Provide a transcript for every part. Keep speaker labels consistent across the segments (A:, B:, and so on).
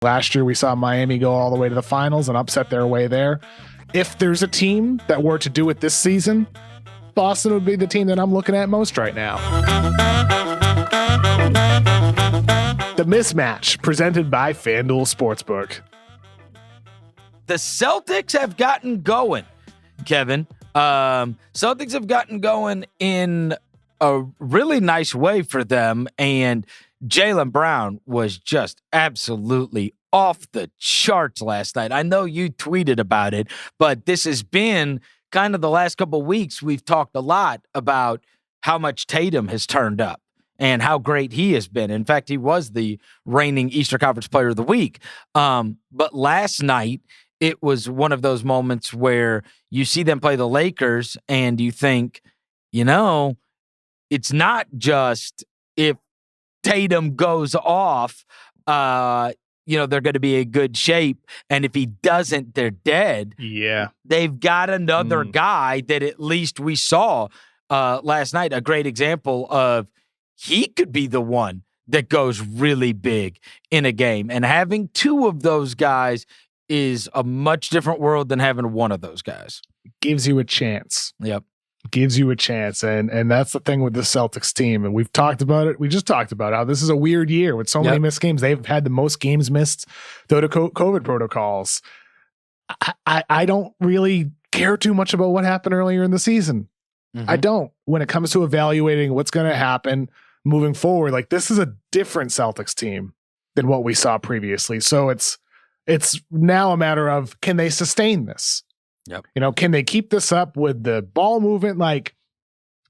A: Last year, we saw Miami go all the way to the finals and upset their way there. If there's a team that were to do it this season, Boston would be the team that I'm looking at most right now. The Mismatch, presented by FanDuel Sportsbook.
B: The Celtics have gotten going, Kevin. Celtics have gotten going in a really nice way for them, and Jaylen Brown was just absolutely off the charts last night. I know you tweeted about it, but this has been kind of the last couple of weeks. We've talked a lot about how much Tatum has turned up and how great he has been. In fact, he was the reigning Eastern Conference Player of the Week. But last night, it was one of those moments where you see them play the Lakers and you think, it's not just if Tatum goes off, they're going to be in good shape. And if he doesn't, they're dead.
A: Yeah.
B: They've got another guy that at least we saw last night, a great example of he could be the one that goes really big in a game. And having two of those guys is a much different world than having one of those guys.
A: Gives you a chance.
B: Yep.
A: Gives you a chance. And that's the thing with the Celtics team. And we've talked about it. We just talked about how this is a weird year with so many missed games. They've had the most games missed due to COVID protocols. I don't really care too much about what happened earlier in the season. I don't. When it comes to evaluating what's going to happen moving forward, like this is a different Celtics team than what we saw previously. So it's now a matter of, can they sustain this?
B: Yep.
A: Can they keep this up with the ball movement? Like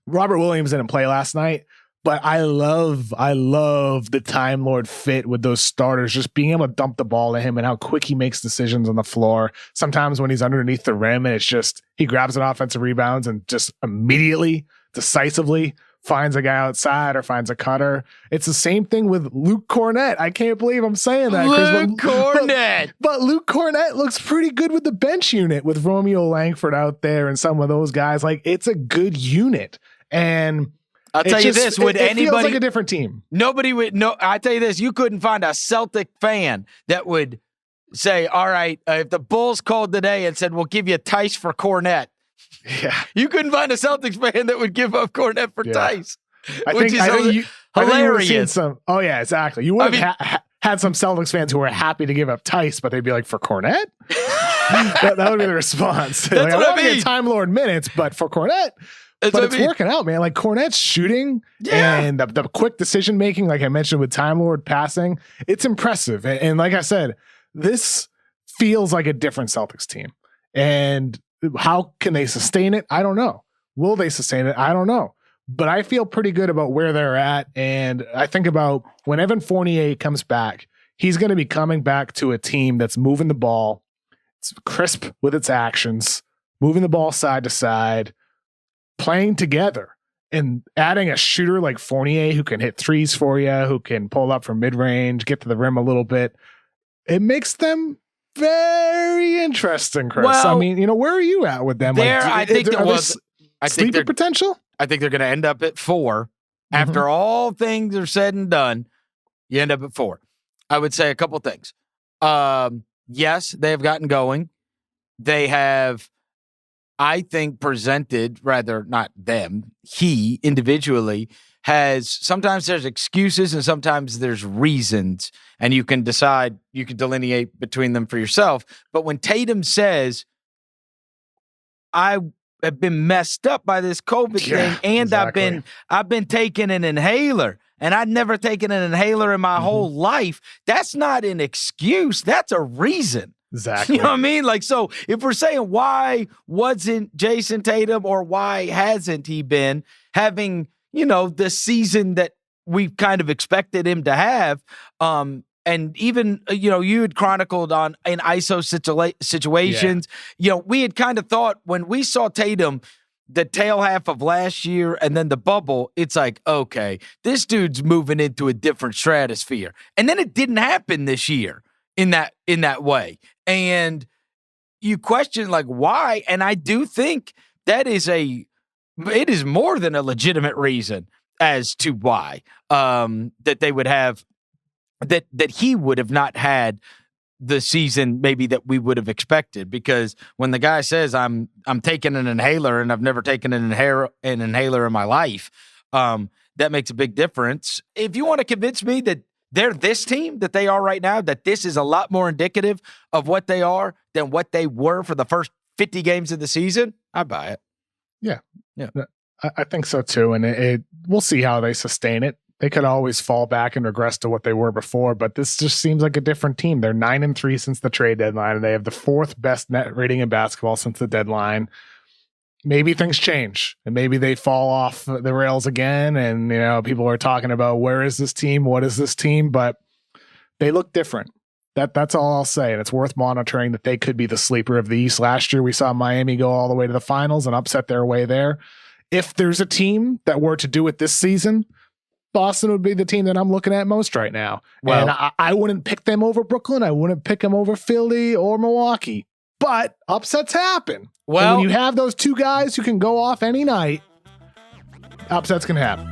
A: Robert Williams didn't play last night, but I love the Time Lord fit with those starters, just being able to dump the ball to him and how quick he makes decisions on the floor. Sometimes when he's underneath the rim and it's just, he grabs an offensive rebounds and just immediately, decisively finds a guy outside or finds a cutter. It's the same thing with Luke Cornett. I can't believe I'm saying that.
B: Luke Cornett.
A: But Luke Cornett looks pretty good with the bench unit with Romeo Langford out there and some of those guys. Like, it's a good unit. And
B: I'll tell you this, would anybody,
A: feels like a different team.
B: Nobody would know. I tell you this, you couldn't find a Celtic fan that would say, all right, if the Bulls called today and said, we'll give you Tice for Cornett.
A: Yeah.
B: You couldn't find a Celtics fan that would give up Cornett for Tice.
A: I think you
B: hilarious.
A: Seen some, oh, yeah, exactly. You would have had some Celtics fans who were happy to give up Tice, but they'd be like, for Cornett? that would be the response.
B: That's
A: like,
B: what
A: I want to get Time Lord minutes, but for Cornett, but it's working out, man. Like Cornett's shooting and the quick decision making, like I mentioned with Time Lord passing, it's impressive. And like I said, this feels like a different Celtics team. And how can they sustain it? I don't know. Will they sustain it? I don't know. But I feel pretty good about where they're at. And I think about when Evan Fournier comes back, he's going to be coming back to a team that's moving the ball. It's crisp with its actions, moving the ball side to side, playing together, and adding a shooter like Fournier who can hit threes for you, who can pull up from mid-range, get to the rim a little bit. It makes them very interesting, Chris.
B: Well,
A: I mean, where are you at with them?
B: There,
A: like,
B: I think there was
A: sleeper potential.
B: I think they're going to end up at 4. After all things are said and done, you end up at 4. I would say a couple things. Yes, they have gotten going. They have, I think, presented, rather not them, he individually has, sometimes there's excuses and sometimes there's reasons, and you can decide, you can delineate between them for yourself. But when Tatum says, I have been messed up by this COVID thing, and
A: exactly.
B: I've been taking an inhaler, and I'd never taken an inhaler in my whole life, that's not an excuse, that's a reason.
A: Exactly.
B: You know what I mean? Like, so if we're saying why wasn't Jayson Tatum, or why hasn't he been having, the season that we kind of expected him to have, and even, you had chronicled on in ISO situations, we had kind of thought when we saw Tatum the tail half of last year and then the bubble, it's like, okay, this dude's moving into a different stratosphere. And then it didn't happen this year in that way. And you question, like, why? And I do think that it is more than a legitimate reason as to why that they would have that he would have not had the season maybe that we would have expected, because when the guy says I'm taking an inhaler and I've never taken an inhaler in my life, that makes a big difference. If you want to convince me that they're this team that they are right now, that this is a lot more indicative of what they are than what they were for the first 50 games of the season, I buy it.
A: Yeah. I think so too. And we'll see how they sustain it. They could always fall back and regress to what they were before, but this just seems like a different team. They're 9-3 since the trade deadline, and they have the 4th best net rating in basketball since the deadline. Maybe things change, and maybe they fall off the rails again. And, people are talking about, where is this team? What is this team? But they look different. That's all I'll say. And it's worth monitoring that they could be the sleeper of the East. Last year, we saw Miami go all the way to the finals and upset their way there. If there's a team that were to do it this season, Boston would be the team that I'm looking at most right now. Well, and I wouldn't pick them over Brooklyn. I wouldn't pick them over Philly or Milwaukee. But upsets happen. Well, and when you have those two guys who can go off any night, upsets can happen.